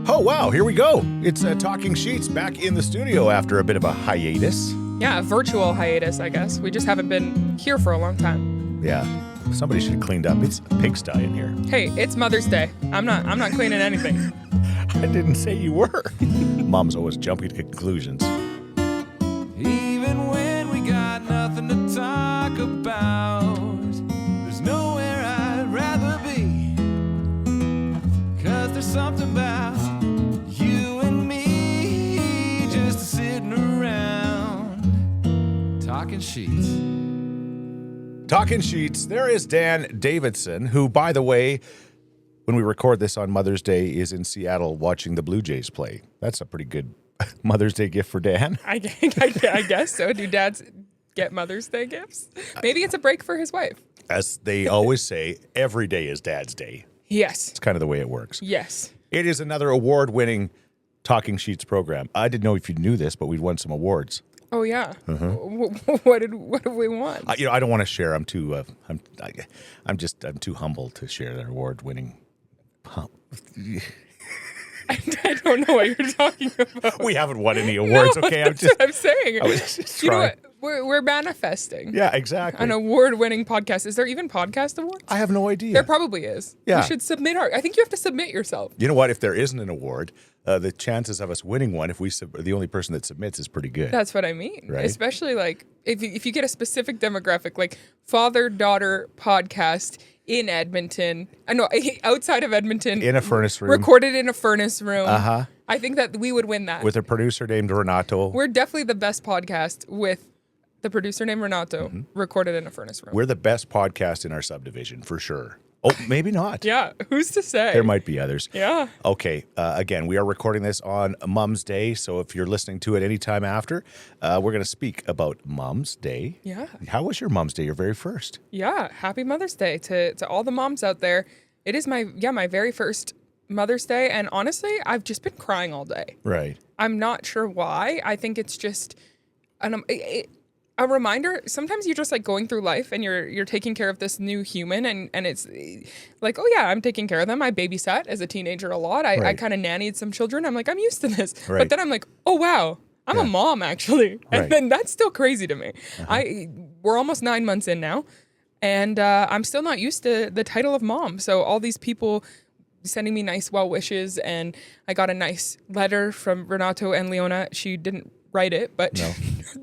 Oh, wow, here we go. It's Talking Scheetz back in the studio after a bit of a hiatus. Yeah, a virtual hiatus, I guess. We just haven't been here for a long time. Yeah, somebody should have cleaned up. It's a pigsty in here. Hey, it's Mother's Day. I'm not cleaning anything. I didn't say you were. Mom's always jumping to conclusions. Even when we got nothing to talk about, there's nowhere I'd rather be. 'Cause there's something about you and me just sitting around talking Scheetz. Talking Scheetz, there is Dan Davidson, who, by the way, when we record this on Mother's Day, is in Seattle watching the Blue Jays play. That's a pretty good Mother's Day gift for Dan. I guess so. Do dads get Mother's Day gifts? Maybe it's a break for his wife. As they always say, every day is Dad's Day. Yes. It's kind of the way it works. Yes. It is another award-winning Talking Scheetz program. I didn't know if you knew this, but we've won some awards. Oh yeah. What have we won? I don't want to share. I'm too humble to share their award-winning. I don't know what you're talking about. We haven't won any awards. No, Okay, that's what I'm saying. I was just You know trying. what? We're manifesting. Yeah, exactly. An award-winning podcast. Is there even podcast awards? I have no idea. There probably is. Yeah. We should submit I think you have to submit yourself. You know what? If there isn't an award, the chances of us winning one, if the only person that submits, is pretty good. That's what I mean. Right. Especially like if you get a specific demographic, like father-daughter podcast in Edmonton. I know outside of Edmonton. In a furnace room. Recorded in a furnace room. Uh-huh. I think that we would win that. With a producer named Renato. We're definitely the best podcast with the producer named Renato, recorded in a furnace room. We're the best podcast in our subdivision, for sure. Oh, maybe not. Yeah, who's to say? There might be others. Yeah. Okay. Again, we are recording this on Mom's Day, so if you're listening to it anytime after, we're going to speak about Mom's Day. Yeah. How was your Mom's Day, your very first? Yeah. Happy Mother's Day to all the moms out there. It is my very first Mother's Day, and honestly, I've just been crying all day. Right. I'm not sure why. I think it's just a reminder. Sometimes you're just like going through life and you're taking care of this new human and it's like, oh yeah, I'm taking care of them. I babysat as a teenager a lot. I kind of nannied some children. I'm like, I'm used to this. Right. But then I'm like, oh wow, I'm a mom actually. And Right. then that's still crazy to me. We're almost 9 months in now and I'm still not used to the title of mom. So all these people sending me nice well wishes, and I got a nice letter from Renato and Leona. She didn't write it, but No.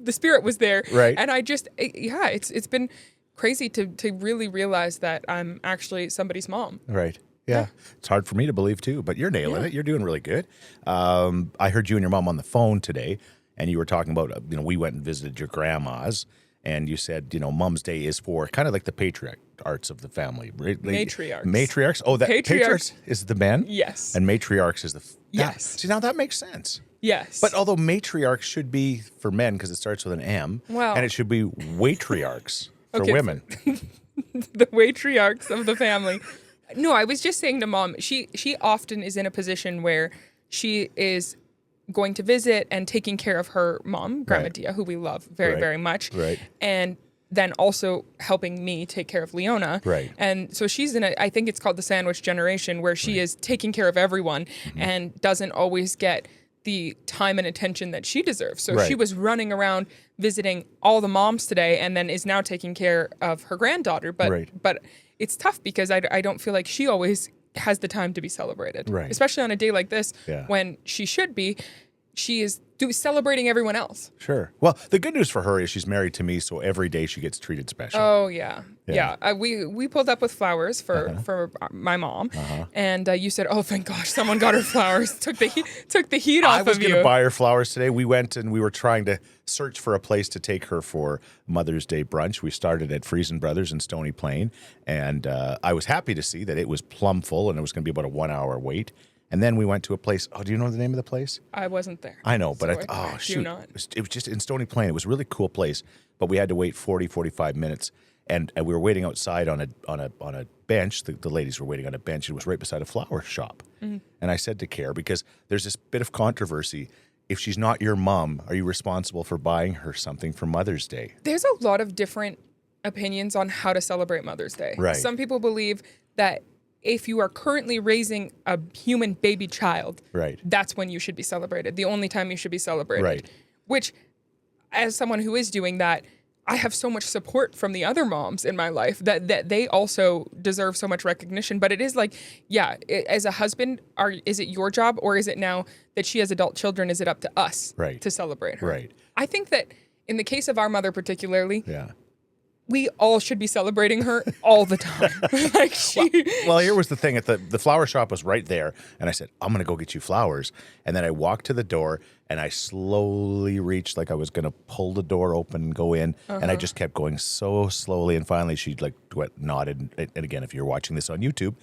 the spirit was there. Right. And I just, it's been crazy to really realize that I'm actually somebody's mom. Right. Yeah. It's hard for me to believe, too, but you're nailing it. You're doing really good. I heard you and your mom on the phone today, and you were talking about, we went and visited your grandma's, and you said, Mom's Day is for kind of like the patriarchs of the family. Right? Matriarchs. Matriarchs? Oh, that patriarchs is the men? Yes. And matriarchs is the... Yes. See, now that makes sense. Yes. But although matriarch should be for men because it starts with an M, Well- and it should be watriarchs for Okay, women. the matriarchs of the family. No, I was just saying to mom, she often is in a position where she is going to visit and taking care of her mom, Grandma Right. Dia, who we love very, Right. very much. Right. And then also helping me take care of Leona. Right. And so she's I think it's called the sandwich generation, where she is taking care of everyone and doesn't always get the time and attention that she deserves. So Right. she was running around visiting all the moms today and then is now taking care of her granddaughter. But Right. but it's tough because I don't feel like she always has the time to be celebrated. Right. Especially on a day like this Yeah. when she should be. She is celebrating everyone else. Sure. Well, the good news for her is she's married to me, so every day she gets treated special. Oh yeah, Yeah. yeah. We pulled up with flowers for my mom, and you said, "Oh, thank gosh, someone got her flowers." Took the heat off I was of going you. to buy her flowers today. We went and we were trying to search for a place to take her for Mother's Day brunch. We started at Friesen Brothers in Stony Plain, and I was happy to see that it was plumb full and it was going to be about a 1 hour wait. And then we went to a place. Oh, do you know the name of the place? I wasn't there. I know, but So oh do shoot, not. It was just in Stony Plain. It was a really cool place, but we had to wait 45 minutes, and we were waiting outside on a bench. The ladies were waiting on a bench. It was right beside a flower shop, and I said to Care, because there's this bit of controversy. If she's not your mom, are you responsible for buying her something for Mother's Day? There's a lot of different opinions on how to celebrate Mother's Day. Right. Some people believe that if you are currently raising a human baby child, Right. that's when you should be celebrated. The only time you should be celebrated. Right. Which, as someone who is doing that, I have so much support from the other moms in my life that they also deserve so much recognition. But it is like, as a husband, is it your job, or is it now that she has adult children, is it up to us to celebrate her? Right. I think that in the case of our mother particularly, Yeah. we all should be celebrating her all the time. Like Well, here was the thing. At the flower shop was right there, and I said, I'm going to go get you flowers. And then I walked to the door, and I slowly reached like I was going to pull the door open and go in, and I just kept going so slowly. And finally, she like nodded. And again, if you're watching this on YouTube,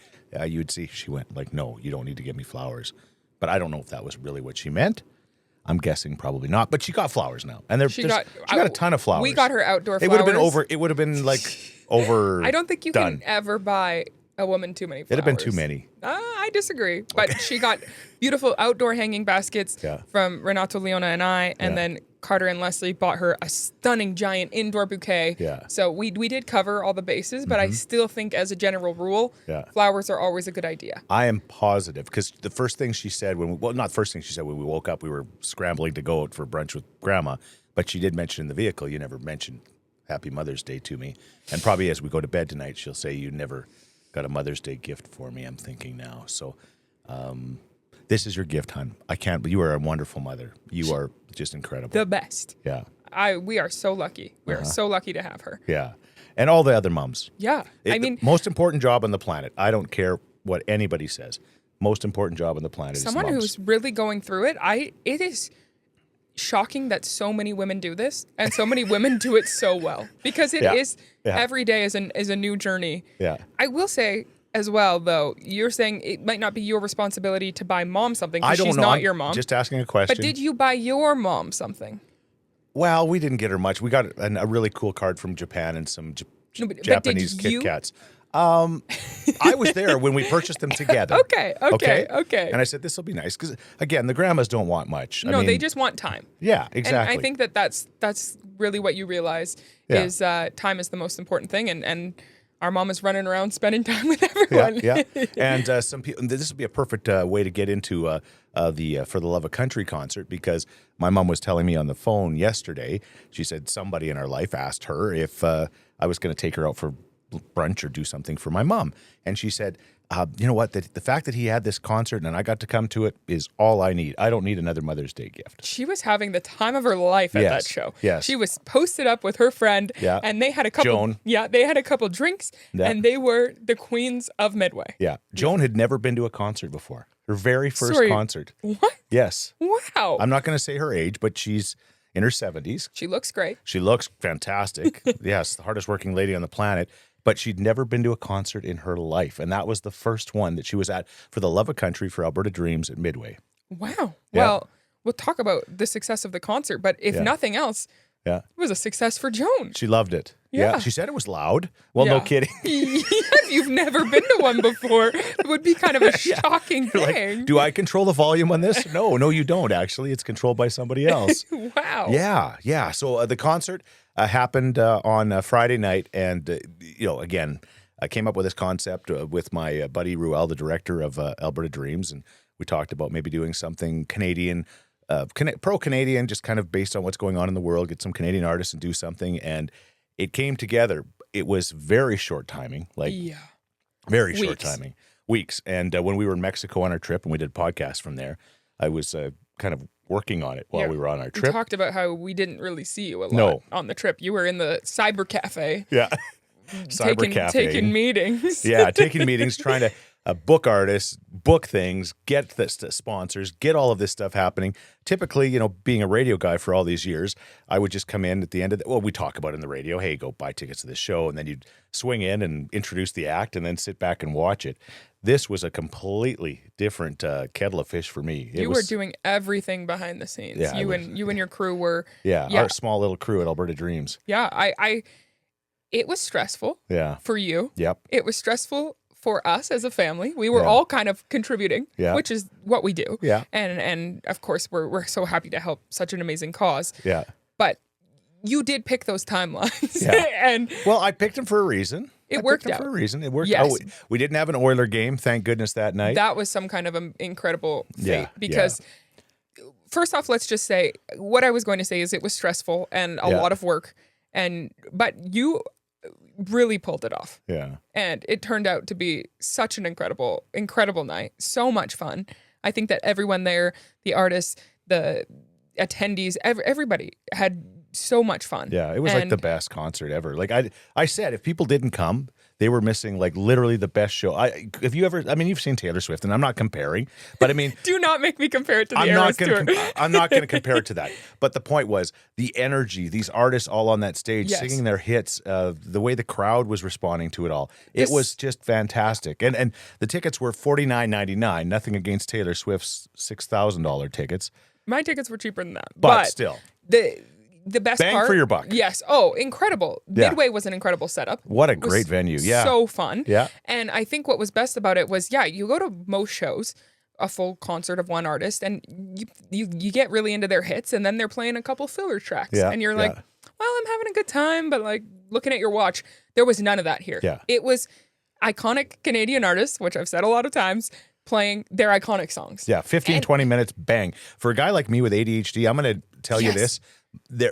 you'd see she went like, no, you don't need to give me flowers. But I don't know if that was really what she meant. I'm guessing probably not, but she got flowers now, and she got a ton of flowers. We got her outdoor flowers. It would have been over. It would have been like over. I don't think you can ever buy a woman too many flowers. It'd have been too many. I disagree, but she got beautiful outdoor hanging baskets from Renato, Leona, and I, and then Carter and Leslie bought her a stunning giant indoor bouquet. Yeah. So we did cover all the bases, but I still think as a general rule, flowers are always a good idea. I am positive, because the first thing she said not first thing she said when we woke up, we were scrambling to go out for brunch with Grandma, but she did mention in the vehicle, you never mentioned Happy Mother's Day to me. And probably as we go to bed tonight, she'll say, you never got a Mother's Day gift for me, I'm thinking now. So this is your gift, hon. You are a wonderful mother. You are just incredible. The best. Yeah. We are so lucky. We are so lucky to have her. Yeah. And all the other moms. Yeah. The most important job on the planet. I don't care what anybody says. Most important job on the planet is someone moms. who's really going through it. It is shocking that so many women do this, and so many women do it so well, because it is every day is a new journey. Yeah. I will say as well, though, you're saying it might not be your responsibility to buy mom something because she's not your mom. Just asking a question. But did you buy your mom something? Well, we didn't get her much. We got a really cool card from Japan and some Japanese Kit Kats. I was there when we purchased them together. Okay. And I said, this will be nice, because again, the grandmas don't want much. No, they just want time. Yeah, exactly. And I think that's really what you realize is time is the most important thing, and our mom is running around spending time with everyone. Yeah. And some people, this would be a perfect way to get into the For the Love of Country concert, because my mom was telling me on the phone yesterday, she said somebody in our life asked her if I was going to take her out for brunch or do something for my mom. And she said, you know what, the fact that he had this concert and I got to come to it is all I need. I don't need another Mother's Day gift. She was having the time of her life at that show. Yes. She was posted up with her friend, and they had a couple. Joan. Yeah, they had a couple drinks, and they were the queens of Midway. Yeah. Joan had never been to a concert before. Her very first concert. What? Yes. Wow. I'm not going to say her age, but she's in her 70s. She looks great. She looks fantastic. Yes, the hardest working lady on the planet. But she'd never been to a concert in her life. And that was the first one that she was at for the Love of Country for Alberta Dreams at Midway. Wow. Yeah. Well, we'll talk about the success of the concert. But if nothing else, it was a success for Joan. She loved it. Yeah. She said it was loud. Well, no kidding. If you've never been to one before, it would be kind of a shocking thing. Like, do I control the volume on this? No, you don't, actually. It's controlled by somebody else. Wow. Yeah. So the concert happened on Friday night. And, again, I came up with this concept with my buddy Ruel, the director of Alberta Dreams. And we talked about maybe doing something Canadian, pro-Canadian, just kind of based on what's going on in the world, get some Canadian artists and do something. And it came together. It was very short timing, very short timing, weeks. And when we were in Mexico on our trip and we did podcasts from there, I was kind of working on it while we were on our trip. We talked about how we didn't really see you a lot on the trip. You were in the cyber cafe. Yeah. Cyber cafe. Taking meetings. Yeah, taking meetings, trying to book artists, book things, get the sponsors, get all of this stuff happening. Typically, being a radio guy for all these years, I would just come in at the end of we talk about in the radio, hey, go buy tickets to this show. And then you'd swing in and introduce the act and then sit back and watch it. This was a completely different kettle of fish for me. You were doing everything behind the scenes. Yeah, you and your crew were. Yeah, our small little crew at Alberta Dreams. Yeah, it was stressful. Yeah. For you. Yep. It was stressful for us as a family. We were all kind of contributing, which is what we do. Yeah. And of course we're so happy to help such an amazing cause. Yeah. But you did pick those timelines. Yeah. And well, I picked them for a reason. It worked picked out them for a reason. It worked Yes. out. We didn't have an Oiler game, thank goodness, that night. That was some kind of an incredible fate Yeah, because first off, let's just say what I was going to say is it was stressful and a lot of work, but you really pulled it off. Yeah. And it turned out to be such an incredible night. So much fun. I think that everyone there, the artists, the attendees, everybody had so much fun. Yeah, it was like the best concert ever. Like I said, if people didn't come, they were missing like literally the best show. You've seen Taylor Swift, and I'm not comparing, but I mean, do not make me compare it to the Eras tour. I'm not going to compare it to that. But the point was the energy, these artists all on that stage singing their hits, the way the crowd was responding to it all. It was just fantastic. And the tickets were $49.99. Nothing against Taylor Swift's $6,000 tickets. My tickets were cheaper than that. But still. The best Bang part for your buck. Yes. Oh, incredible. Yeah. Midway was an incredible setup. What a great venue. Yeah. So fun. Yeah. And I think what was best about it was, you go to most shows, a full concert of one artist, and you get really into their hits, and then they're playing a couple filler tracks. Yeah. And you're like, well, I'm having a good time, but like looking at your watch, there was none of that here. Yeah. It was iconic Canadian artists, which I've said a lot of times, playing their iconic songs. Yeah, 15, 20 minutes, bang. For a guy like me with ADHD, I'm going to tell you this.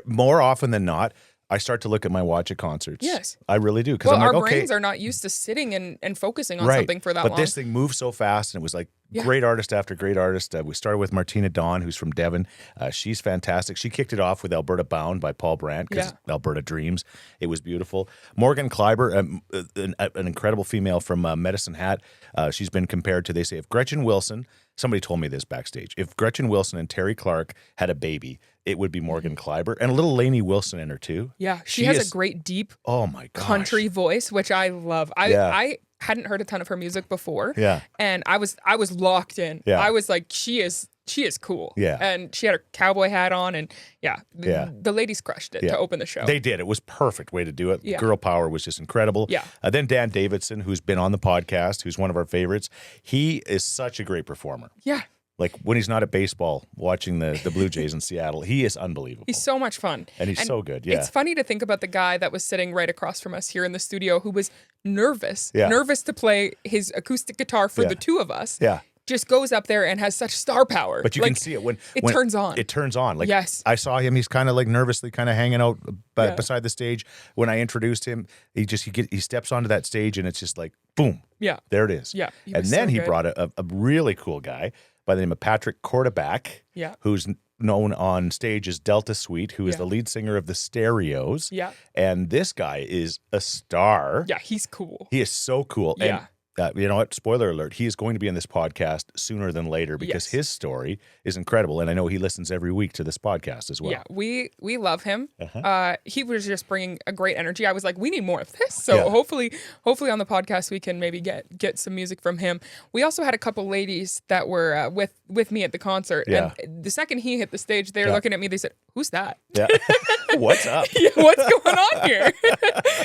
More often than not, I start to look at my watch at concerts. Yes. I really do. Because our brains are not used to sitting and focusing on something for that long. But this thing moved so fast, and it was like great artist after great artist. We started with Martina Dawn, who's from Devon. She's fantastic. She kicked it off with Alberta Bound by Paul Brandt, because Alberta Dreams. It was beautiful. Morgan Kleiber, an incredible female from Medicine Hat. She's been compared to, they say, if Gretchen Wilson, somebody told me this backstage, if Gretchen Wilson and Terry Clark had a baby, it would be Morgan Kleiber, and a little Lainey Wilson in her too. Yeah, she has a great deep country voice, which I love. I hadn't heard a ton of her music before. Yeah. And I was locked in. Yeah. I was like, she is cool. Yeah. And she had her cowboy hat on, and the ladies crushed it to open the show. They did. It was perfect way to do it. Yeah. Girl power was just incredible. Yeah. Then Dan Davidson, who's been on the podcast, who's one of our favorites. He is such a great performer. Yeah. Like when he's not at baseball watching the Blue Jays in Seattle, he is unbelievable. He's so much fun. And he's so good. Yeah. It's funny to think about the guy that was sitting right across from us here in the studio who was nervous to play his acoustic guitar for the two of us. Yeah. Just goes up there and has such star power. But you can see it when it turns on. It turns on. Like yes. I saw him. He's kind of like nervously kind of hanging out beside the stage. When I introduced him, he steps onto that stage, and it's just like boom. Yeah. There it is. Yeah. And then he brought a really cool guy by the name of Patrick Quarterback, who's known on stage as Delta Sweet, who is the lead singer of the Stereos. Yeah. And this guy is a star. Yeah, he's cool. He is so cool. Yeah. And you know what? Spoiler alert. He is going to be in this podcast sooner than later because his story is incredible. And I know he listens every week to this podcast as well. Yeah, we love him. He was just bringing a great energy. I was like, we need more of this. So hopefully on the podcast, we can maybe get some music from him. We also had a couple ladies that were with me at the concert. Yeah. And the second he hit the stage, they were looking at me. They said, who's that? Yeah. What's up? What's going on here?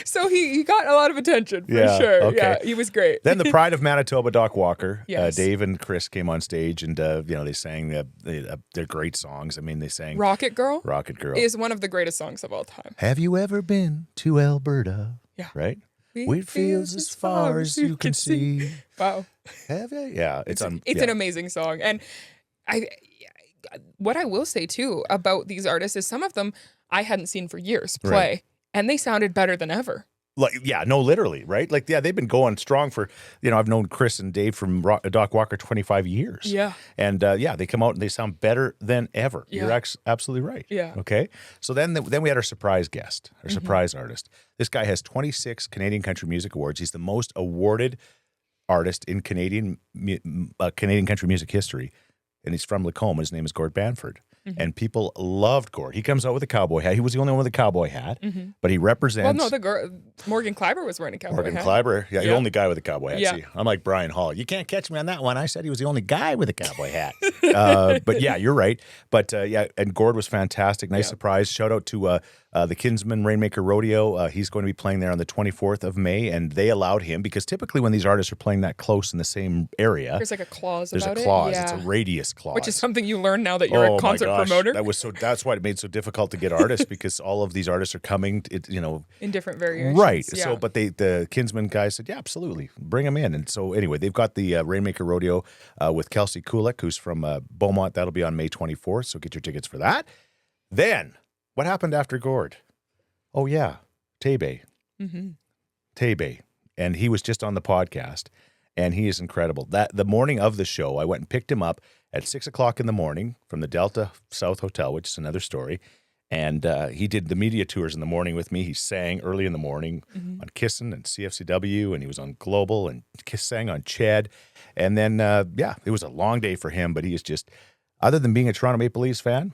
So he got a lot of attention for sure. Okay. Yeah, he was great. Then the pride of Manitoba, Doc Walker. Yes. Dave and Chris came on stage, and they sang their great songs. I mean, they sang Rocket Girl. Rocket Girl is one of the greatest songs of all time. Have you ever been to Alberta? Yeah. Right? Wheat fields as far as you can see. Wow. Have you? Yeah. It's an amazing song. And what I will say too about these artists is some of them I hadn't seen for years play, and they sounded better than ever. Literally, right? Like, they've been going strong for, I've known Chris and Dave from Doc Walker 25 years. Yeah. And they come out and they sound better than ever. Yeah. You're absolutely right. Yeah. Okay. So then we had our surprise guest, our surprise artist. This guy has 26 Canadian Country Music Awards. He's the most awarded artist in Canadian country music history. And he's from Lacombe. His name is Gord Banford. And people loved Gord. He comes out with a cowboy hat. He was the only one with a cowboy hat, but he represents. Well, no, the girl, Morgan Kleiber was wearing a cowboy hat. Morgan Kleiber, the only guy with a cowboy hat. Yeah. See, I'm like Brian Hall. You can't catch me on that one. I said he was the only guy with a cowboy hat. But yeah, you're right. But and Gord was fantastic. Nice surprise. Shout out to the Kinsman Rainmaker Rodeo. He's going to be playing there on the 24th of May, and they allowed him because typically when these artists are playing that close in the same area, there's like a clause there's about a clause. it. It's a radius clause, which is something you learn now that you're a concert gosh, promoter. that's why it made it so difficult to get artists because all of these artists are coming, In different variations. right. Yeah. So, but the Kinsman guys said, yeah, absolutely, bring them in. And so anyway, they've got the Rainmaker Rodeo with Kelsey Kulik, who's from Beaumont. That'll be on May 24th. So get your tickets for that. Then what happened after Gord? Oh yeah, Tebe. Tebe, and he was just on the podcast. And he is incredible. The morning of the show, I went and picked him up at 6 o'clock in the morning from the Delta South Hotel, which is another story. And he did the media tours in the morning with me. He sang early in the morning on Kissin' and CFCW, and he was on Global and sang on Ched. And then, it was a long day for him, but he is just, other than being a Toronto Maple Leafs fan,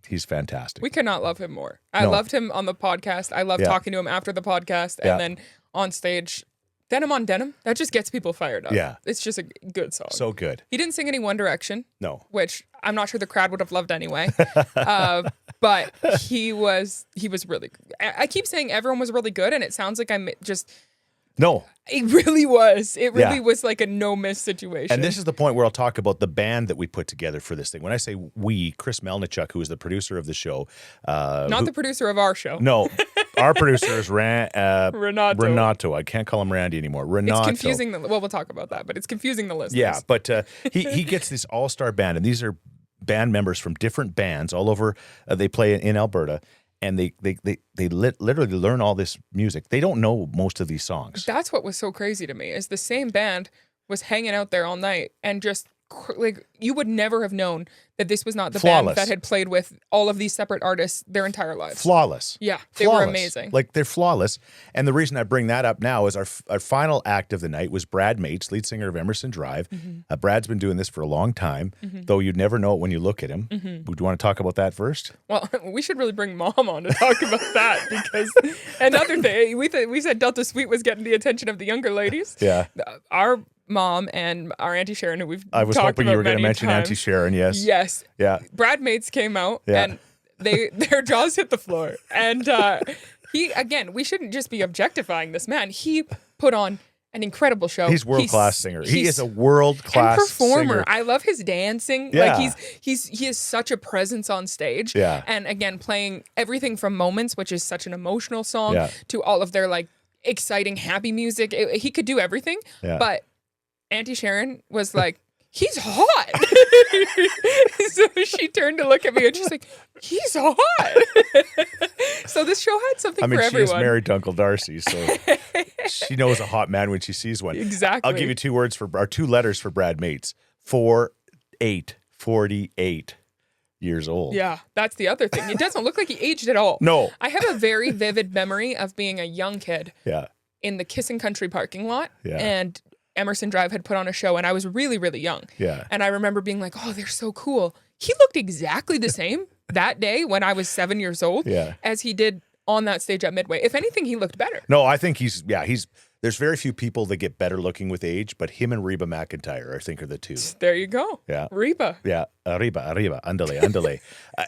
he's fantastic. We cannot love him more. I loved him on the podcast. I love talking to him after the podcast. And then on stage, Denim on Denim, that just gets people fired up. Yeah. It's just a good song. So good. He didn't sing any One Direction. No. Which I'm not sure the crowd would have loved anyway. But he was really good. I keep saying everyone was really good, and it sounds like I'm just... No. It really was. It really was like a no-miss situation. And this is the point where I'll talk about the band that we put together for this thing. When I say we, Chris Melnichuk, who is the producer of the show. Not the producer of our show. No. Our producer is Renato. Renato. I can't call him Randy anymore. Renato. It's confusing. Well, we'll talk about that, but it's confusing the listeners. Yeah, but he gets this all-star band, and these are band members from different bands all over. They play in Alberta, and they literally learn all this music. They don't know most of these songs. That's what was so crazy to me, is the same band was hanging out there all night and just like you would never have known that this was not the band that had played with all of these separate artists their entire lives. Flawless. Yeah, they were amazing. Like, they're flawless. And the reason I bring that up now is our final act of the night was Brad Mates, lead singer of Emerson Drive. Brad's been doing this for a long time, though you'd never know it when you look at him. Would you want to talk about that first? Well, we should really bring Mom on to talk about that, because another thing, we said Delta Suite was getting the attention of the younger ladies. Yeah. Our Mom and our Auntie Sharon, who we've I was talked hoping about you were going to many mention times. Auntie Sharon, yes. Yes. Yeah. Brad Mates came out Yeah. and their jaws hit the floor. And he, again, we shouldn't just be objectifying this man. He put on an incredible show. He's world-class singer. He is a world-class performer. singer. I love his dancing. Yeah. Like he has such a presence on stage. Yeah. And again, playing everything from Moments, which is such an emotional song, Yeah. to all of their like exciting, happy music. He could do everything. Yeah. But Auntie Sharon was like, he's hot. So she turned to look at me and she's like, he's hot. So this show had something for everyone. She is married to Uncle Darcy, so she knows a hot man when she sees one. Exactly. I'll give you two letters for Brad Mates. 48 years old. Yeah, that's the other thing. It doesn't look like he aged at all. No. I have a very vivid memory of being a young kid in the Kissin' Country parking lot. Yeah. And Emerson Drive had put on a show, and I was really, really young. Yeah. And I remember being like, oh, they're so cool. He looked exactly the same that day when I was 7 years old as he did on that stage at Midway. If anything, he looked better. No, I think he's there's very few people that get better looking with age, but him and Reba McEntire, I think, are the two. There you go. Yeah. Reba. Yeah. Arriba, andale.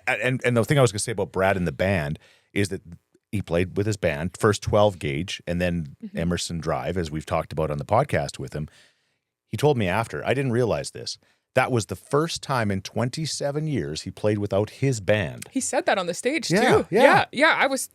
And the thing I was going to say about Brad and the band is that he played with his band, first 12 gauge, and then Emerson Drive, as we've talked about on the podcast with him. He told me after, I didn't realize this, that was the first time in 27 years he played without his band. He said that on the stage, Yeah, too. yeah. Yeah, I was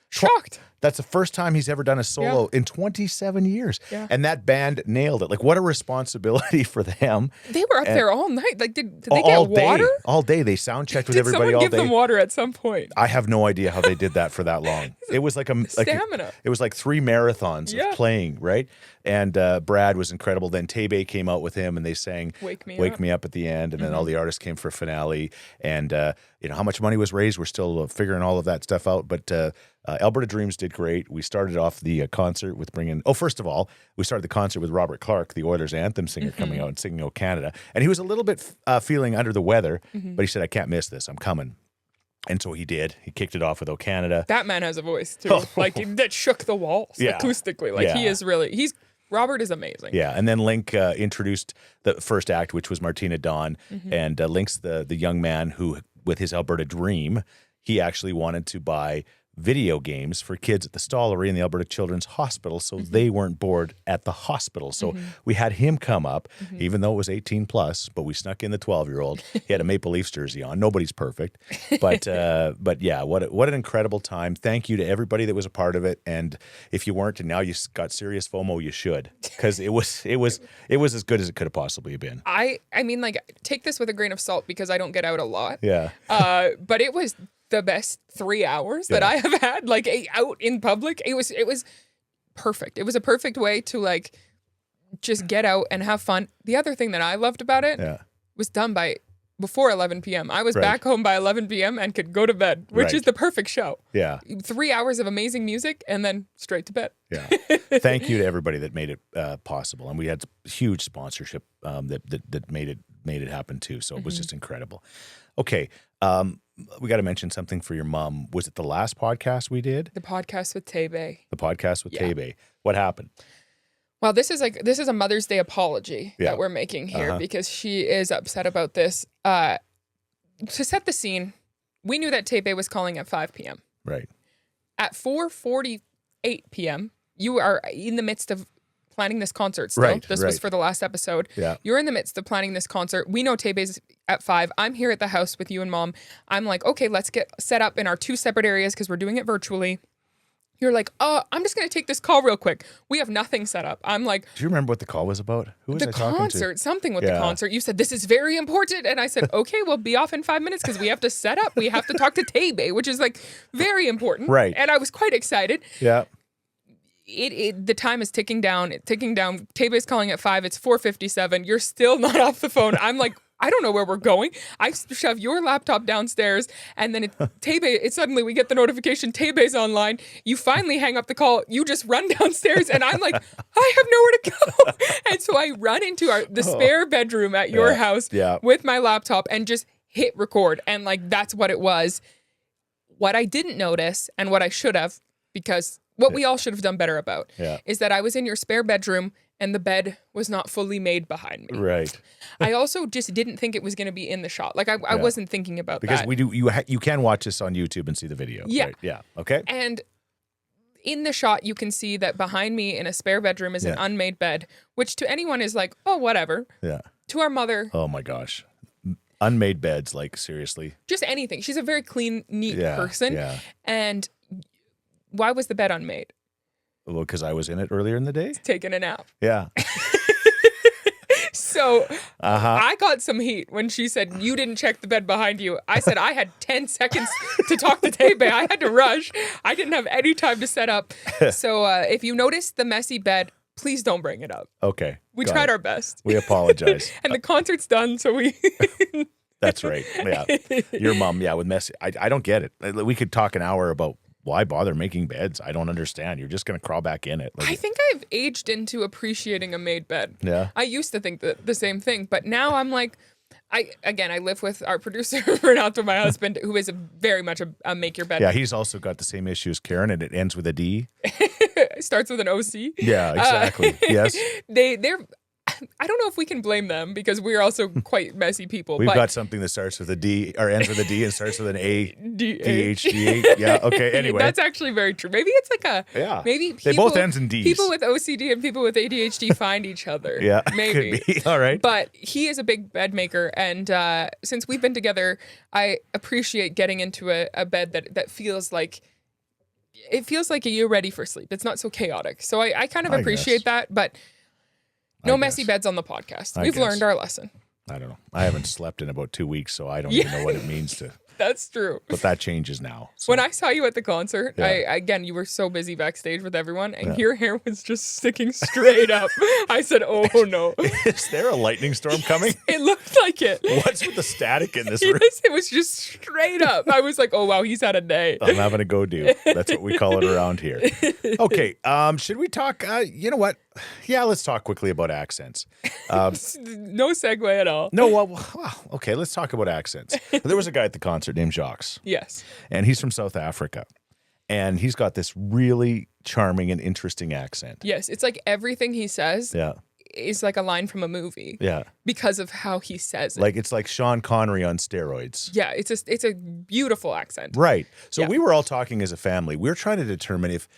shocked. That's the first time he's ever done a solo in 27 years. Yeah. And that band nailed it. Like, what a responsibility for them. They were up there all night. Like, did they get water? All day. They sound checked with Did everybody someone all give day. them water at some point? I have no idea how they did that for that long. It was like Stamina. It was like 3 marathons of playing, right? And Brad was incredible. Then Tebe came out with him, and they sang Wake Me Up at the end. And then all the artists came for a finale. And how much money was raised, we're still figuring all of that stuff out. But Alberta Dreams did great. We started off the concert with first of all, we started the concert with Robert Clark, the Oilers anthem singer, coming out and singing "O Canada." And he was a little bit feeling under the weather, but he said, I can't miss this. I'm coming. And so he did. He kicked it off with "O Canada." That man has a voice, too. Like, that shook the walls acoustically. Like, he is really, Robert is amazing. Yeah, and then Link introduced the first act, which was Martina Dawn, and Link's the young man who, with his Alberta Dream, he actually wanted to buy video games for kids at the Stollery in the Alberta Children's Hospital, so they weren't bored at the hospital. So we had him come up, even though it was 18 plus, but we snuck in the 12-year-old. He had a Maple Leafs jersey on. Nobody's perfect, but yeah, what an incredible time. Thank you to everybody that was a part of it. And if you weren't, and now you got serious FOMO, you should, because it was as good as it could have possibly been. I mean, like, take this with a grain of salt because I don't get out a lot. Yeah. But it was the best 3 hours that I have had, like, out in public. It was perfect. It was a perfect way to, like, just get out and have fun. The other thing that I loved about it was done by before 11 p.m. I was back home by 11 p.m. and could go to bed, which is the perfect show. Yeah. 3 hours of amazing music and then straight to bed. Yeah. Thank you to everybody that made it possible. And we had huge sponsorship that made it happen too. So it was just incredible. Okay. We got to mention something for your mom. Was it the last podcast we did? The podcast with Tebe. The podcast with Tebe. What happened? Well, this is a Mother's Day apology that we're making here because she is upset about this. To set the scene, we knew that Tebe was calling at 5 p.m. Right. At 4:48 p.m., you are in the midst of planning this concert still. Right, this was for the last episode. Yeah. You're in the midst of planning this concert. We know Tebe's at 5. I'm here at the house with you and Mom. I'm like, okay, let's get set up in our 2 separate areas because we're doing it virtually. You're like, I'm just going to take this call real quick. We have nothing set up. I'm like, do you remember what the call was about? Who was I talking to? The concert, something with the concert. You said, this is very important. And I said, okay, we'll be off in 5 minutes because we have to set up. We have to talk to Tebe, which is like very important. Right. And I was quite excited. Yeah. The time is ticking down. Tebe's calling at 5. It's 4:57. You're still not off the phone. I'm like, I don't know where we're going. I shove your laptop downstairs, and then suddenly we get the notification, Tebe's online. You finally hang up the call. You just run downstairs, and I'm like, I have nowhere to go. And so I run into the spare bedroom at your house with my laptop and just hit record. And like, that's what it was. What I didn't notice, and what I should have, because what we all should have done better about, is that I was in your spare bedroom and the bed was not fully made behind me. Right. I also just didn't think it was going to be in the shot. Like I wasn't thinking about because that. Because you can watch this on YouTube and see the video. Yeah. Right? Yeah. Okay. And in the shot, you can see that behind me in a spare bedroom is an unmade bed, which to anyone is like, oh, whatever. Yeah. To our mother. Oh my gosh. Unmade beds, like seriously. Just anything. She's a very clean, neat person. Yeah. And why was the bed unmade? Well, because I was in it earlier in the day. Taking a nap. Yeah. So I got some heat when she said, you didn't check the bed behind you. I said I had 10 seconds to talk to Tebe. I had to rush. I didn't have any time to set up. So if you notice the messy bed, please don't bring it up. Okay. We tried our best. We apologize. And the concert's done, so we... That's right. Yeah. Your mom, with messy. I don't get it. We could talk an hour about why bother making beds? I don't understand. You're just going to crawl back in it. I think I've aged into appreciating a made bed. Yeah. I used to think the same thing, but now I'm like, I live with our producer, Renato, my husband, who is very much a make your bed. Yeah, he's also got the same issue as Karen, and it ends with a D. It starts with an OC. Yeah, exactly. Yes. They're I don't know if we can blame them because we're also quite messy people. We've got something that starts with a D or ends with a D and starts with an A. D-H-D-H. Yeah. Okay. Anyway, that's actually very true. Maybe it's like maybe they both ends in D's. People with OCD and people with ADHD find each other. Yeah. Maybe. Could be. All right. But he is a big bed maker, and since we've been together, I appreciate getting into a bed that feels like. It feels like you're ready for sleep. It's not so chaotic. So I kind of appreciate that, but. No messy beds on the podcast. We've learned our lesson. I don't know. I haven't slept in about 2 weeks, so I don't even know what it means to. That's true. But that changes now. So. When I saw you at the concert, again, you were so busy backstage with everyone, and your hair was just sticking straight up. I said, oh no. Is there a lightning storm coming? It looked like it. What's with the static in this room? Yes, it was just straight up. I was like, oh wow, he's had a day. I'm having a go-do. That's what we call it around here. Okay, should we talk, you know what? Yeah, let's talk quickly about accents. No segue at all. No, well, okay, let's talk about accents. There was a guy at the concert named Jacques. Yes. And he's from South Africa. And he's got this really charming and interesting accent. Yes, it's like everything he says is like a line from a movie. Yeah. Because of how he says it. Like it's like Sean Connery on steroids. Yeah, it's a beautiful accent. Right. So Yeah. we were all talking as a family. We were trying to determine if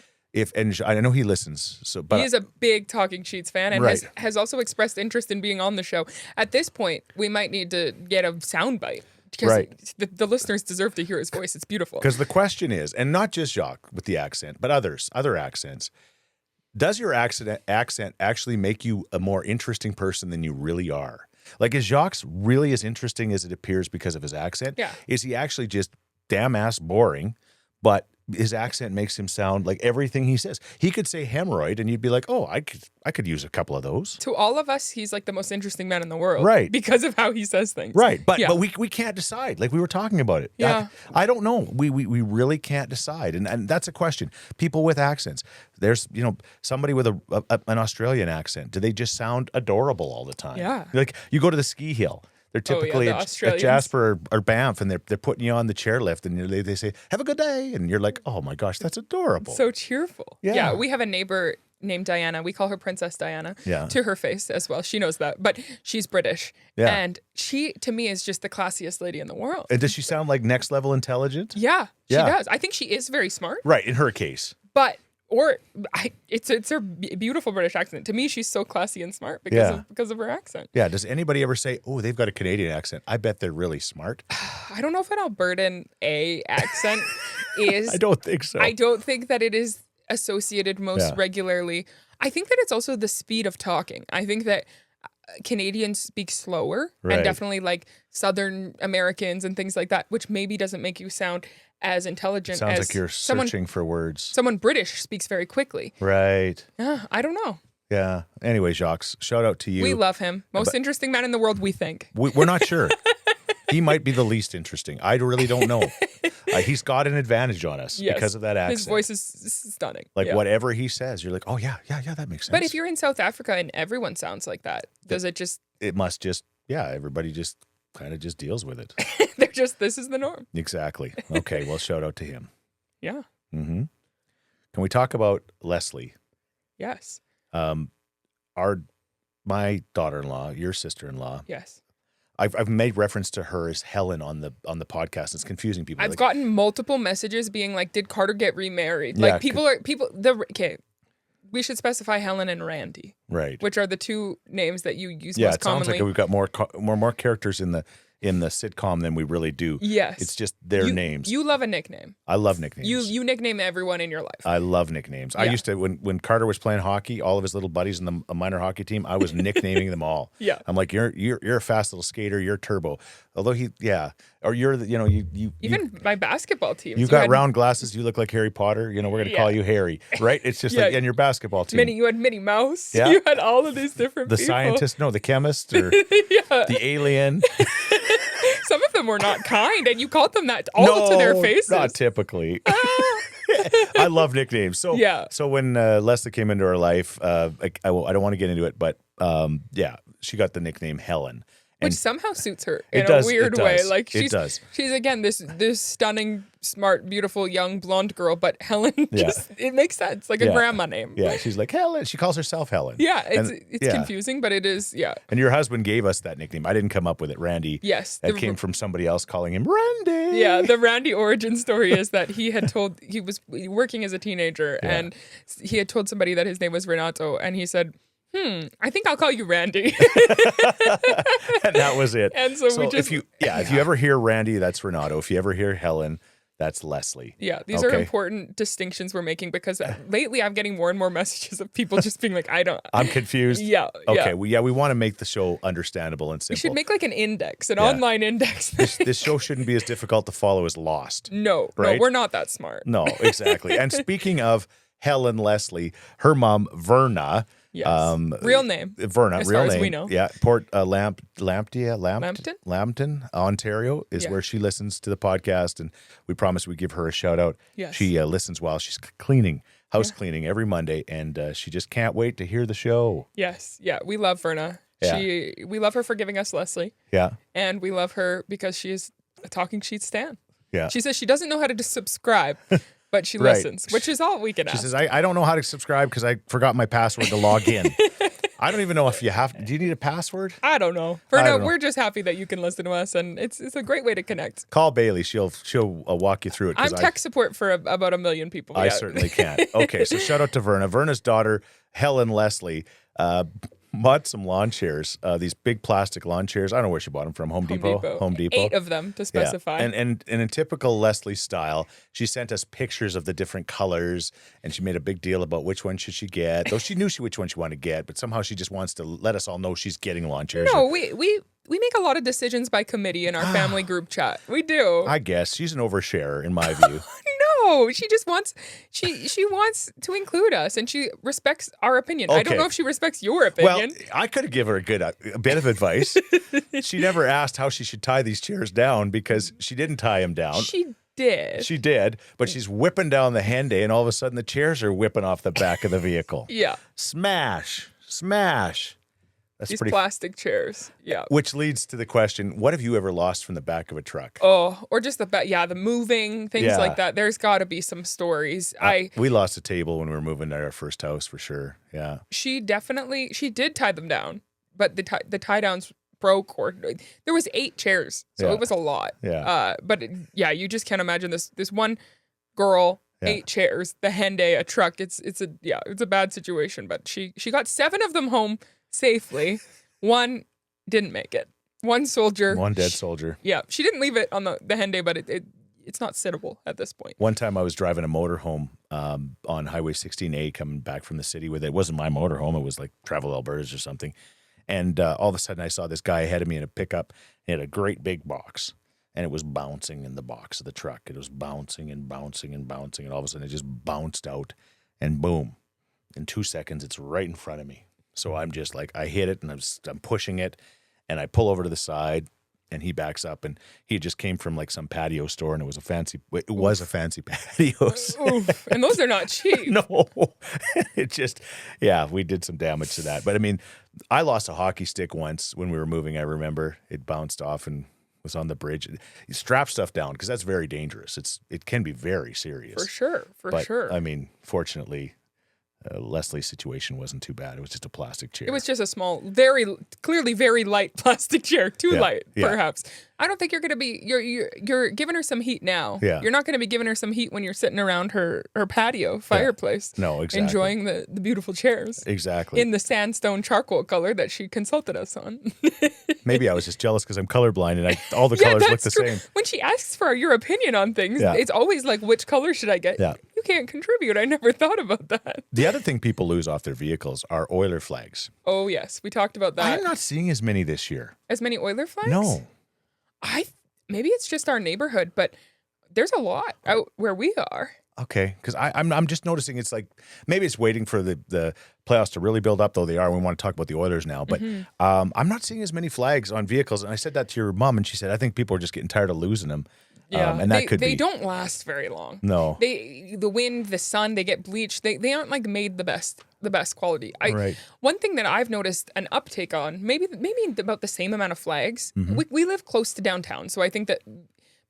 and I know he listens. So but He is a big Talking Scheetz fan and Right. has also expressed interest in being on the show. At this point, we might need to get a soundbite because Right. the listeners deserve to hear his voice. It's beautiful. because the question is, and not just Jacques with the accent, but other accents. Does your accent actually make you a more interesting person than you really are? Like, is Jacques really as interesting as it appears because of his accent? Yeah. Is he actually just damn ass boring, but his accent makes him sound like everything he says? He could say hemorrhoid and you'd be like, oh, I could use a couple of those. To all of us, he's like the most interesting man in the world. Right. Because of how he says things. Right. But Yeah. but we can't decide. Like we were talking about it. Yeah. I don't know. We really can't decide. And that's a question. People with accents. There's, somebody with an Australian accent. Do they just sound adorable all the time? Yeah. Like you go to the ski hill. They're typically the at Australians. Jasper or Banff, and they're putting you on the chairlift, and they say, "Have a good day," and you're like, "Oh my gosh, that's adorable." So cheerful. Yeah. We have a neighbor named Diana. We call her Princess Diana. Yeah. To her face as well. She knows that. But she's British. Yeah. And she, to me, is just the classiest lady in the world. And does she sound like next level intelligent? Yeah, she Yeah. does. I think she is very smart. Right, in her case. But it's her beautiful British accent. To me, she's so classy and smart because of her accent. Yeah. Does anybody ever say, "Oh, they've got a Canadian accent"? I bet they're really smart. I don't know if an Albertan accent is. I don't think so. I don't think that it is associated most regularly. I think that it's also the speed of talking. I think that Canadians speak slower Right. and definitely like Southern Americans and things like that, which maybe doesn't make you sound as intelligent Sounds as like you're searching for words. someone British speaks very quickly. Right. I don't know. Yeah. Anyway, Jacques, shout out to you. We love him. Most interesting man in the world, we think. We're not sure. He might be the least interesting. I really don't know. He's got an advantage on us Yes. because of that accent. His voice is stunning. Like Yeah. whatever he says, you're like, oh yeah, that makes sense. But if you're in South Africa and everyone sounds like that, does it just, it must just, everybody just kind of just deals with it. they're just, this is the norm. Exactly. Okay, well, shout out to him. Yeah. Mm-hmm. Can we talk about Leslie? Yes. My daughter-in-law, your sister-in-law. Yes. I've made reference to her as Helen on the podcast. It's confusing people. I've Like, gotten multiple messages being like, did Carter get remarried? Yeah, Like we should specify Helen and Randy, right. which are the two names that you use Yeah, most it sounds commonly. like we've got more characters in the sitcom than we really do. Yes. It's just their names. You love a nickname. I love nicknames. You nickname everyone in your life. I love nicknames. I Yeah. used to when Carter was playing hockey, all of his little buddies in the minor hockey team, I was nicknaming them all. Yeah. I'm like, you're a fast little skater. You're Turbo. Although or you're the you Even my basketball teams. you got round glasses. You look like Harry Potter. We're going to call you Harry, right? It's just Yeah. like in your basketball team. You had Minnie Mouse. Yeah. You had all of these different The people. scientist, no, the chemist or Yeah. the alien. Some of them were not kind, and you called them that all to their faces. Not typically. I love nicknames. So Yeah. So when Leslie came into our life, I don't want to get into it, but she got the nickname Helen. Which And somehow suits her It in does, a weird it way. does, Like it does. she's again this stunning, smart, beautiful young blonde girl, but Helen Yeah. just it makes sense. Like a Yeah. grandma name. yeah, she's like Helen. She calls herself Helen. Yeah, it's And- confusing, but it is And your husband gave us that nickname. I didn't come up with it, Randy. Yes. That came from somebody else calling him Randy. Yeah, the Randy origin story is that he was working as a teenager and he had told somebody that his name was Renato and he said, I think I'll call you Randy. And that was it. And so we just- if you ever hear Randy, that's Renato. If you ever hear Helen, that's Leslie. Yeah, these are Okay. important distinctions we're making because lately I'm getting more and more messages of people just being like, I'm confused. Yeah. Okay. We want to make the show understandable and simple. We should make like an index, an online index. this show shouldn't be as difficult to follow as Lost. No, Right? we're not that smart. No, exactly. And speaking of Helen Leslie, her mom Verna. Yes. Real name. Verna, as real far name. as we know. Yeah, Port Lambton, Ontario is Yeah. where she listens to the podcast, and we promised we'd give her a shout out. Yes. She listens while she's cleaning, house cleaning every Monday, and she just can't wait to hear the show. Yes. Yeah, we love Verna. Yeah. We love her for giving us Leslie, Yeah, and we love her because she is a Talking Scheetz stan. yeah. She says she doesn't know how to subscribe, but she Right. listens, which is all we can She ask. says, I don't know how to subscribe because I forgot my password to log in. I don't even know if you have. Do you need a password? I don't know. For I now, don't know. we're just happy that you can listen to us, and it's a great way to connect. Call Bailey. She'll walk you through it. I'm tech support for about 1 million people. I yeah. certainly can't. Okay, so shout out to Verna. Verna's daughter, Helen Leslie, bought some lawn chairs, these big plastic lawn chairs. I don't know where she bought them from. Home Depot. Home Depot. 8 of them to specify. Yeah. And in typical Leslie style, she sent us pictures of the different colors, and she made a big deal about which one should she get. Though she knew which one she wanted to get, but somehow she just wants to let us all know she's getting lawn chairs. No, we make a lot of decisions by committee in our family group chat. We do. I guess she's an oversharer in my view. No, she just wants she wants to include us, and she respects our opinion. I don't Okay. know if she respects your Well, opinion. I could have given her a bit of advice. She never asked how she should tie these chairs down because she didn't tie them down. She did. She did, but she's whipping down the Hyundai, and all of a sudden the chairs are whipping off the back of the vehicle. Yeah. Smash. That's These pretty. plastic chairs. Yeah. Which leads to the question: what have you ever lost from the back of a truck? Oh, or just the moving, things Yeah. like that. There's got to be some stories. We lost a table when we were moving to our first house for sure. Yeah. She did tie them down, but the tie downs broke, or there was 8 chairs, so Yeah. it was a lot. Yeah. You just can't imagine this one girl, Yeah. 8 chairs, the Hyundai, a truck. It's a bad situation, but she got 7 of them home safely. 1 didn't make it. 1 soldier. One dead soldier. Yeah, she didn't leave it on the Hyundai, but it's not sittable at this point. One time I was driving a motorhome on Highway 16A coming back from the city with it. It wasn't my motorhome. It was like Travel Alberta's or something. And all of a sudden I saw this guy ahead of me in a pickup. He had a great big box, and it was bouncing in the box of the truck. It was bouncing and bouncing and bouncing, and all of a sudden it just bounced out, and boom. In 2 seconds, it's right in front of me. So I'm just like, I hit it, and I'm pushing it, and I pull over to the side, and he backs up, and he just came from like some patio store, and it was a fancy patio. Oof. And those are not cheap. No, it just, we did some damage to that. But I mean, I lost a hockey stick once when we were moving. I remember it bounced off and was on the bridge. You strap stuff down because that's very dangerous. It can be very serious. For sure. But, sure. I mean, fortunately, Leslie's situation wasn't too bad. It was just a plastic chair. It was just a small, clearly very light plastic chair. Too light, perhaps. I don't think you're gonna be. You're giving her some heat now. Yeah. You're not gonna be giving her some heat when you're sitting around her patio fireplace. No, exactly. Enjoying the beautiful chairs. Exactly. In the sandstone charcoal color that she consulted us on. Maybe I was just jealous because I'm colorblind and all the colors look the same. When she asks for your opinion on things, it's always like, which color should I get? Yeah. You can't contribute. I never thought about that. The other thing people lose off their vehicles are Oiler flags. Oh, yes. We talked about that. I'm not seeing as many this year. As many Oiler flags? No. Maybe it's just our neighborhood, but there's a lot out where we are. Okay, because I'm just noticing it's like maybe it's waiting for the playoffs to really build up, though they are. We want to talk about the Oilers now, but I'm not seeing as many flags on vehicles. And I said that to your mom, and she said I think people are just getting tired of losing them. Yeah, and that they don't last very long. No, the wind, the sun, they get bleached. They aren't like made the best quality. Right. One thing that I've noticed an uptake on, maybe about the same amount of flags. Mm-hmm. We live close to downtown, so I think that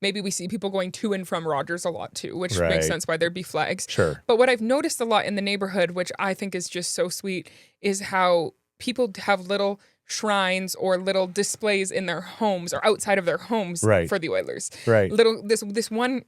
maybe we see people going to and from Rogers a lot too, which Right. makes sense why there'd be flags. Sure. But what I've noticed a lot in the neighborhood, which I think is just so sweet, is how people have little shrines or little displays in their homes or outside of their homes Right. for the Oilers. Right. This one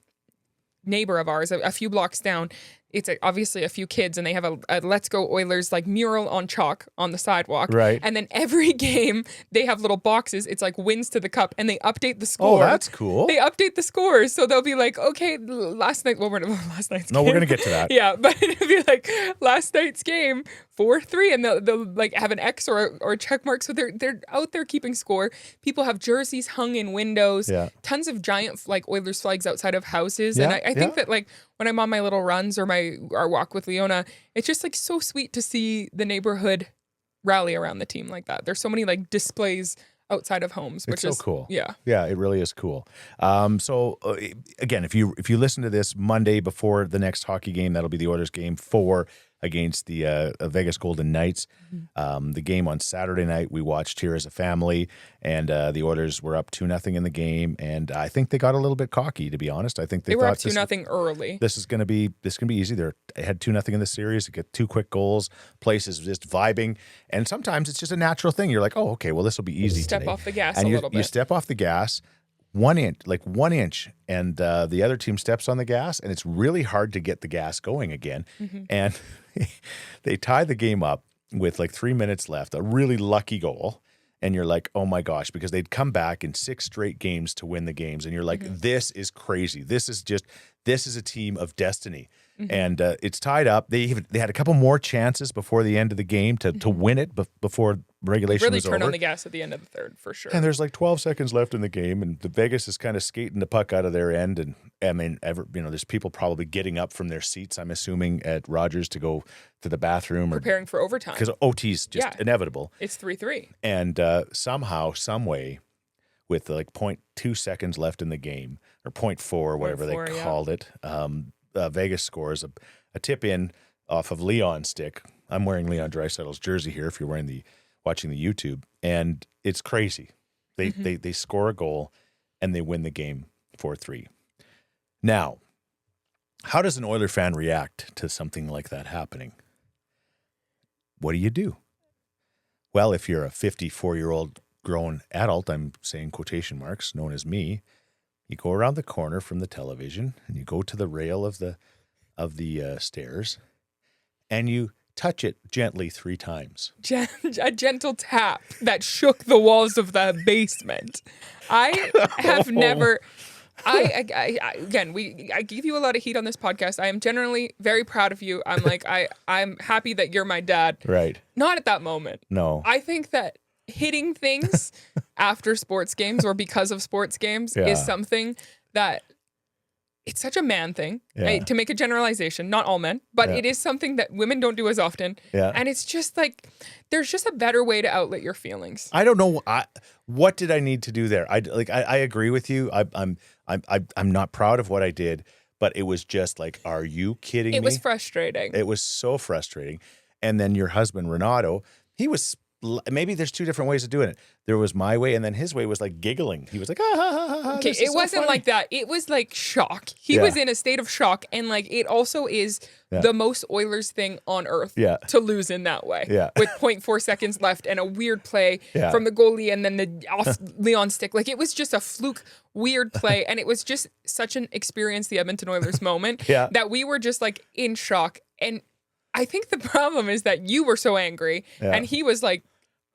neighbor of ours, a few blocks down, it's obviously a few kids, and they have a Let's Go Oilers like mural on chalk on the sidewalk. Right. And then every game they have little boxes. It's like wins to the cup, and they update the score. Oh, that's cool. They update the scores, so they'll be like, okay, last night. Well, last night's No, game. we're gonna get to that. Yeah, but it'll be like last night's game 4-3, and they'll like have an X or a check mark. So they're out there keeping score. People have jerseys hung in windows. Yeah. Tons of giant like Oilers flags outside of houses, Yeah, and I think yeah. that like when I'm on my little runs or our walk with Leona, it's just like so sweet to see the neighborhood rally around the team like that. There's so many like displays outside of homes, which It's is so cool. Yeah. Yeah, it really is cool. Again, if you listen to this Monday before the next hockey game, that'll be the Oilers game 4. against the Vegas Golden Knights. The game on Saturday night we watched here as a family, and the Oilers were up 2-0 in the game, and I think they got a little bit cocky, to be honest. I think they were thought up 2-0 early. This is going to be easy. They had 2-0 in the series. They get 2 quick goals. Place is just vibing, and sometimes it's just a natural thing. You're like, oh, okay, well this will be easy. Step today. off the gas and a you, little bit. You step off the gas. 1 inch, and the other team steps on the gas, and it's really hard to get the gas going again. And they tie the game up with like 3 minutes left, a really lucky goal. And you're like, oh my gosh, because they'd come back in 6 straight games to win the games. And you're like, this is crazy. This is a team of destiny. And it's tied up. They had a couple more chances before the end of the game to win it before regulation really was turn over. on the gas at the end of the third, for sure. And there's like 12 seconds left in the game, and the Vegas is kind of skating the puck out of their end. And I mean, there's people probably getting up from their seats, I'm assuming, at Rogers to go to the bathroom or preparing for overtime because OT's just inevitable. It's 3-3, and somehow, some way, with like 0.2 seconds left in the game or 0.4 or whatever they called it, Vegas scores a tip in off of Leon's stick. I'm wearing Leon Draisaitl's jersey here. If you're watching the YouTube, and it's crazy. They score a goal and they win the game 4-3. Now, how does an Oiler fan react to something like that happening? What do? Well, if you're a 54-year-old grown adult, I'm saying quotation marks, known as me, you go around the corner from the television and you go to the rail of the stairs and you touch it gently 3 times. a gentle tap that shook the walls of the basement. I have never. Again, I give you a lot of heat on this podcast. I am generally very proud of you. I'm happy that you're my dad. Right. Not at that moment. No. I think that hitting things after sports games or because of sports games is something that it's such a man thing, right? To make a generalization, not all men, but it is something that women don't do as often. Yeah. And it's just like, there's just a better way to outlet your feelings. I don't know. What did I need to do there? I agree with you. I'm not proud of what I did, but it was just like, are you kidding me? It was frustrating. It was so frustrating. And then your husband, Renato, he was, maybe there's 2 different ways of doing it. There was my way, and then his way was like giggling. He was like, okay, it wasn't like that. It was like shock. He was in a state of shock, and like it also is the most Oilers thing on earth to lose in that way. Yeah. With 0.4 seconds left and a weird play from the goalie and then the off Leon stick. Like it was just a fluke, weird play, and it was just such an experience, the Edmonton Oilers moment, that we were just like in shock. And I think the problem is that you were so angry and he was like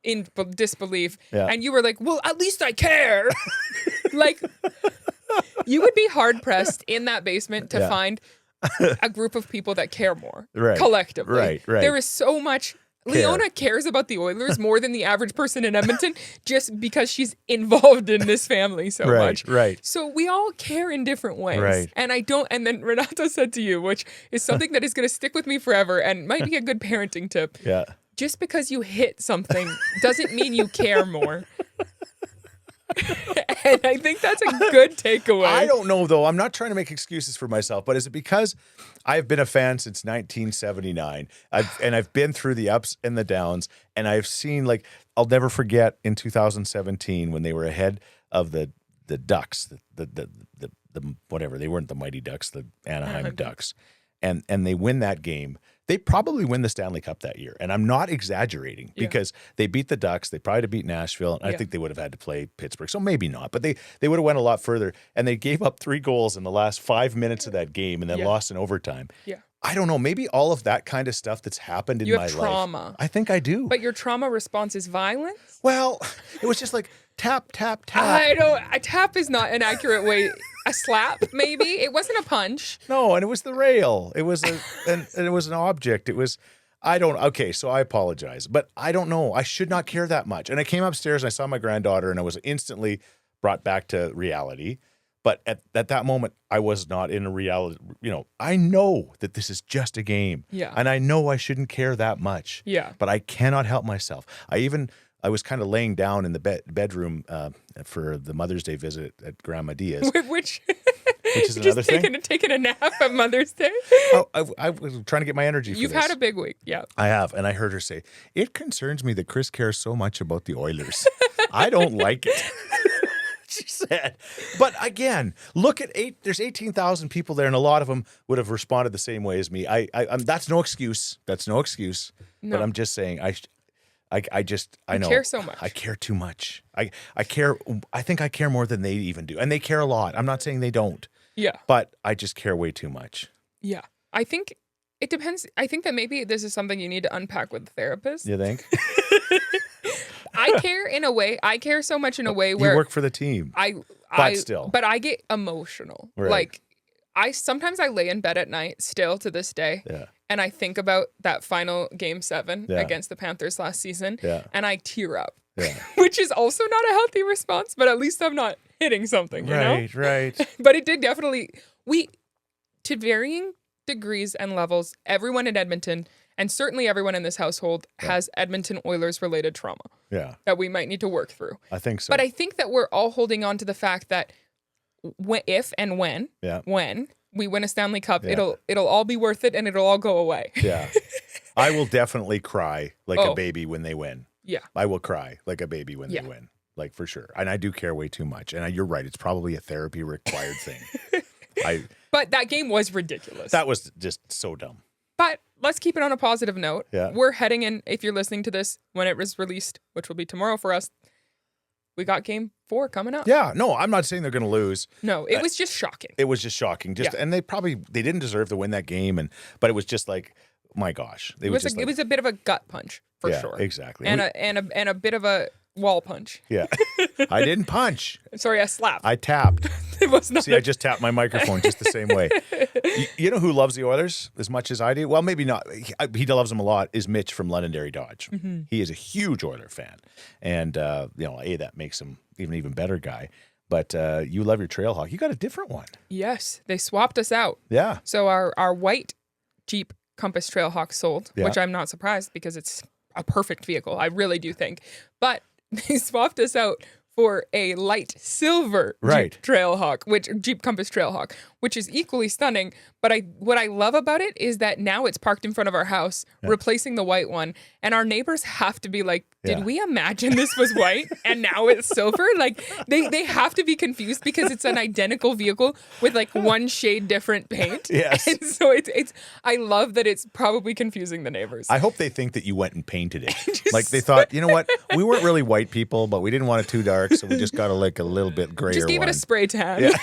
in disbelief and you were like, well, at least I care. Like you would be hard pressed in that basement to find a group of people that care more collectively. Right. There is so much. Leona cares about the Oilers more than the average person in Edmonton just because she's involved in this family so much. Right. So we all care in different ways. Right. And then Renato said to you, which is something that is going to stick with me forever and might be a good parenting tip. Yeah. Just because you hit something doesn't mean you care more. And I think that's a good takeaway. I don't know, though. I'm not trying to make excuses for myself, but is it because I've been a fan since 1979? I've been through the ups and the downs, and I've seen, like, I'll never forget in 2017 when they were ahead of the Ducks, the whatever, they weren't the Mighty Ducks, the Anaheim Ducks, and they win that game. They probably win the Stanley Cup that year. And I'm not exaggerating because they beat the Ducks. They probably beat Nashville. And I think they would have had to play Pittsburgh. So maybe not. But they would have went a lot further. And they gave up 3 goals in the last 5 minutes of that game and then lost in overtime. Yeah. I don't know. Maybe all of that kind of stuff that's happened in my life. You have trauma. I think I do. But your trauma response is violence? Well, it was just like tap, tap, tap. A tap is not an accurate way. A slap, maybe? It wasn't a punch. No, and it was the rail. It was and it was an object. It was, so I apologize. But I don't know. I should not care that much. And I came upstairs and I saw my granddaughter and I was instantly brought back to reality. But at that moment, I was not in a reality. I know that this is just a game. Yeah. And I know I shouldn't care that much. Yeah. But I cannot help myself. I even I was kind of laying down in the bedroom for the Mother's Day visit at Grandma Dia's. Which is another thing. Taking a nap at Mother's Day. Oh, I was trying to get my energy for You've this. had a big week. Yeah. I have. And I heard her say, it concerns me that Chris cares so much about the Oilers. I don't like it. She said. But again, look at there's 18,000 people there, and a lot of them would have responded the same way as me. That's no excuse. That's no excuse. No. But I'm just saying, I know. care so much. I care too much. I care. I think I care more than they even do. And they care a lot. I'm not saying they don't. Yeah. But I just care way too much. Yeah. I think it depends. I think that maybe this is something you need to unpack with a therapist. You think? I care in a way. I care so much in a way where you work for the team. But I get emotional. Right. Like sometimes I lay in bed at night still to this day. Yeah. And I think about that final game 7 Yeah. against the Panthers last season. Yeah. And I tear up. Yeah. Which is also not a healthy response, but at least I'm not hitting something, you know? Right. But it did definitely, to varying degrees and levels, everyone in Edmonton, and certainly everyone in this household, has Edmonton Oilers related trauma Yeah. that we might need to work through. I think so. But I think that we're all holding on to the fact that if and when we win a Stanley Cup, Yeah. it'll all be worth it and it'll all go away. Yeah. I will definitely cry like a Oh. baby when they win. Yeah. I will cry like a baby when Yeah. they win. Like for sure. And I do care way too much. And you're right. It's probably a therapy required thing. But that game was ridiculous. That was just so dumb. But let's keep it on a positive note. Yeah. We're heading in, if you're listening to this when it was released, which will be tomorrow for us, we got game 4 coming up. Yeah. No, I'm not saying they're going to lose. No, it was just shocking. It was just shocking. And they didn't deserve to win that game. But it was just like, my gosh. It was a bit of a gut punch for sure. Exactly. And a bit of a wall punch. Yeah. I didn't punch. Sorry, I slapped. I tapped. It was not. See, I just tapped my microphone just the same way. You know who loves the Oilers as much as I do? Well, maybe not. He loves them a lot. Is Mitch from Londonderry Dodge. Mm-hmm. He is a huge Oiler fan, and that makes him an even better guy. But you love your Trailhawk. You got a different one. Yes, they swapped us out. Yeah. So our white Jeep Compass Trailhawk sold, Yeah. which I'm not surprised because it's a perfect vehicle. I really do think. But they swapped us out for a light silver Right. Jeep Compass Trailhawk, which is equally stunning. But what I love about it is that now it's parked in front of our house, replacing the white one. And our neighbors have to be like, did we imagine this was white and now it's silver? Like they have to be confused because it's an identical vehicle with like one shade different paint. Yes. And so it's I love that it's probably confusing the neighbors. I hope they think that you went and painted it. Like they thought, you know what? We weren't really white people, but we didn't want it too dark, so we just got a little bit grayer Just gave one. it a spray tan. Yeah.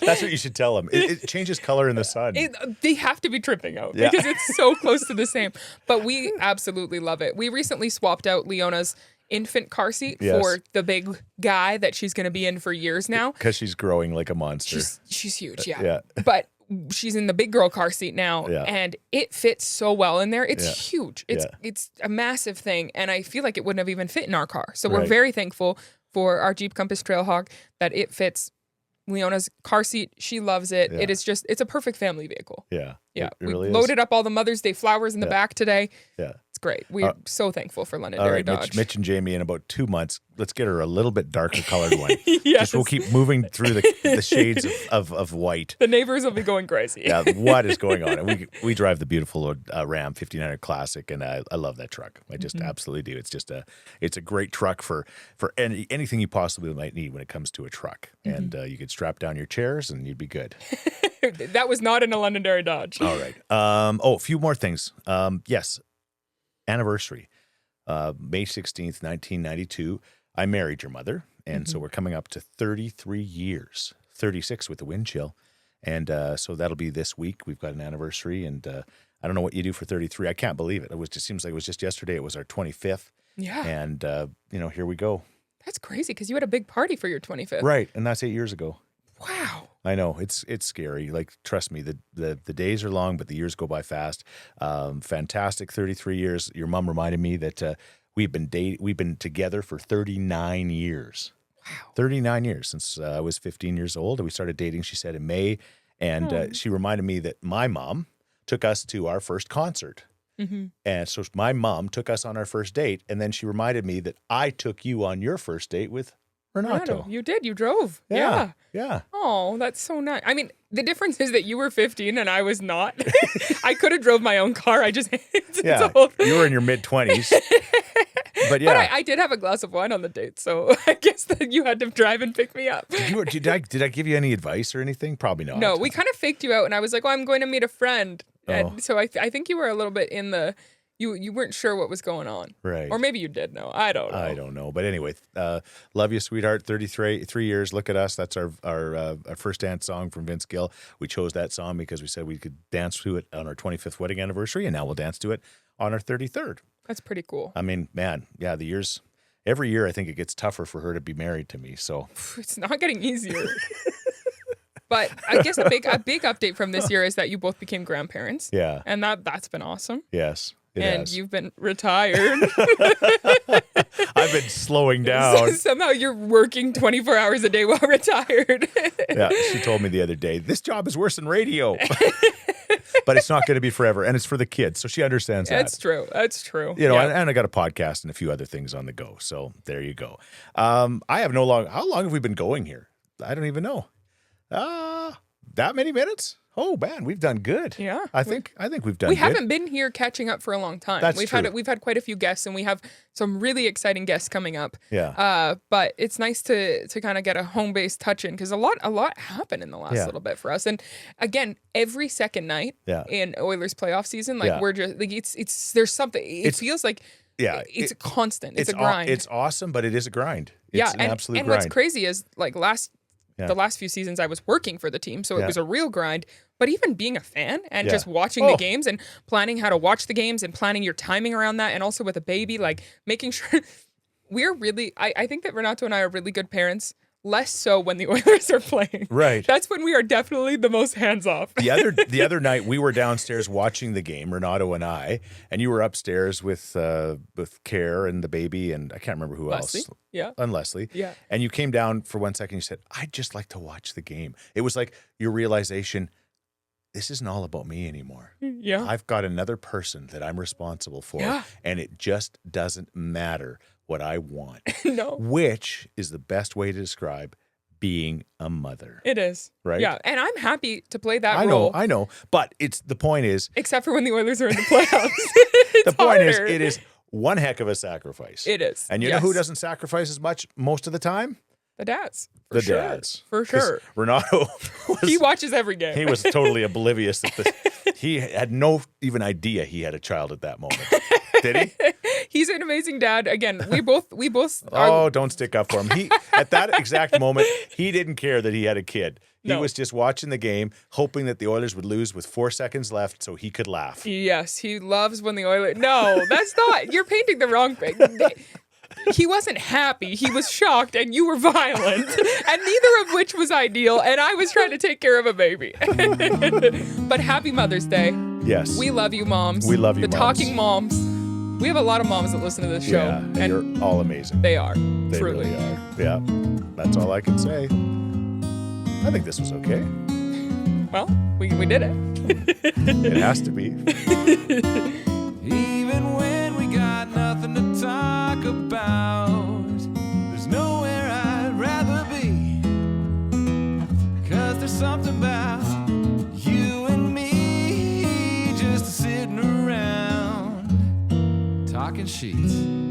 That's what you should tell them. It changes color in the sun. They have to be tripping out Yeah. because it's so close to the same. But we absolutely love it. We recently swapped out Leona's infant car seat for the big guy that she's going to be in for years now. Because she's growing like a monster. She's huge, yeah. Yeah. But she's in the big girl car seat now, Yeah. and it fits so well in there. It's Yeah. huge. It's a massive thing, and I feel like it wouldn't have even fit in our car. So we're Right. very thankful for our Jeep Compass Trailhawk that it fits Leona's car seat. She loves it. Yeah. It's a perfect family vehicle. Yeah. Yeah. It We really is. loaded up all the Mother's Day flowers in the back today. Yeah. It's great. We're so thankful for All Londonderry right, Dodge. Mitch and Jamie, in about 2 months, let's get her a little bit darker colored one. Yes. Just we'll keep moving through the shades of white. The neighbors will be going crazy. Yeah, what is going on? And we drive the beautiful Ram 5900 Classic, and I love that truck. I just absolutely do. It's a great truck for anything you possibly might need when it comes to a truck. And you could strap down your chairs, and you'd be good. That was not in a Londonderry Dodge. All right. A few more things. Yes, anniversary. May 16th, 1992, I married your mother. And so we're coming up to 33 years, 36 with the wind chill. And so that'll be this week. We've got an anniversary. And I don't know what you do for 33. I can't believe it. Seems like it was just yesterday. It was our 25th. Yeah. And, here we go. That's crazy because you had a big party for your 25th. Right. And that's 8 years ago. Wow. I know it's scary. Like, trust me, the days are long, but the years go by fast. Fantastic 33 years. Your mom reminded me that we've been together for 39 years. Wow. 39 years since I was 15 years old. We started dating, she said, in May. And she reminded me that my mom took us to our first concert. And so my mom took us on our first date, and then she reminded me that I took you on your first date with Renato. You did. You drove. Yeah. Oh, that's so nice. I mean, the difference is that you were 15 and I was not. I could have drove my own car. I just Yeah. You were in your mid-20s. But yeah. But I did have a glass of wine on the date, so I guess that you had to drive and pick me up. Did I give you any advice or anything? Probably not. No, we kind of faked you out, and I was like, I'm going to meet a friend. Oh. And so I think you were a little bit in the... You weren't sure what was going on. Right. Or maybe you did know. I don't know. I don't know. But anyway, love you, sweetheart. 33 years. Look at us. That's our first dance song from Vince Gill. We chose that song because we said we could dance to it on our 25th wedding anniversary, and now we'll dance to it on our 33rd. That's pretty cool. I mean, man, yeah, the years... Every year, I think it gets tougher for her to be married to me. So it's not getting easier. But I guess a big update from this year is that you both became grandparents. Yeah. And that's been awesome. Yes. And you've been retired. I've been slowing down. So somehow you're working 24 hours a day while retired. Yeah, she told me the other day, this job is worse than radio. But it's not going to be forever, and it's for the kids, so she understands that. That's true. That's true. You know, and I got a podcast and a few other things on the go, so there you go. I have how long have we been going here? I don't even know. That many minutes? Oh man, we've done good. Yeah, I think we've done. We good. haven't been here catching up for a long time. That's we've true. We've had quite a few guests, and we have some really exciting guests coming up. Yeah. But it's nice to kind of get a home base touch in because a lot happened in the last little bit for us. And again, every second night in Oilers playoff season, we're just like it's there's something. It feels like. Yeah, it's a constant. It's a grind. It's awesome, but it is a grind. It's an absolute grind. And what's crazy is the last few seasons I was working for the team, so it was a real grind. But even being a fan and just watching the games and planning how to watch the games and planning your timing around that, and also with a baby, like making sure we're really. I think that Renato and I are really good parents. Less so when the Oilers are playing. Right. That's when we are definitely the most hands off. The other night we were downstairs watching the game, Renato and I, and you were upstairs with Care and the baby, and I can't remember who Leslie. else. Yeah. And Leslie. Yeah. And you came down for 1 second. You said, "I'd just like to watch the game." It was like your realization. This isn't all about me anymore. Yeah. I've got another person that I'm responsible for, and it just doesn't matter what I want. No. Which is the best way to describe being a mother. It is. Right? Yeah. And I'm happy to play that role. I know. But the point is. Except for when the Oilers are in the playoffs. The point is, it is one heck of a sacrifice. It is. And you know who doesn't sacrifice as much most of the time? The dads. Dads. For sure. Renato he watches every game. He was totally oblivious that he had no even idea he had a child at that moment. Did he? He's an amazing dad. Again, we both Oh, don't stick up for him. He at that exact moment, he didn't care that he had a kid. He was just watching the game, hoping that the Oilers would lose with 4 seconds left so he could laugh. Yes, he loves when the Oilers. No, that's not. You're painting the wrong thing. He wasn't happy. He was shocked, and you were violent, and neither of which was ideal. And I was trying to take care of a baby. But happy Mother's Day. Yes. We love you, moms. We love you, the moms. Talking moms. We have a lot of moms that listen to this show. Yeah, and you're all amazing. They are. They truly. really are. Yeah. That's all I can say. I think this was okay. Well, we did it. It has to be. Even when we got nothing to talk about, there's nowhere I'd rather be. 'Cause there's something about you and me just sitting around talking Scheetz.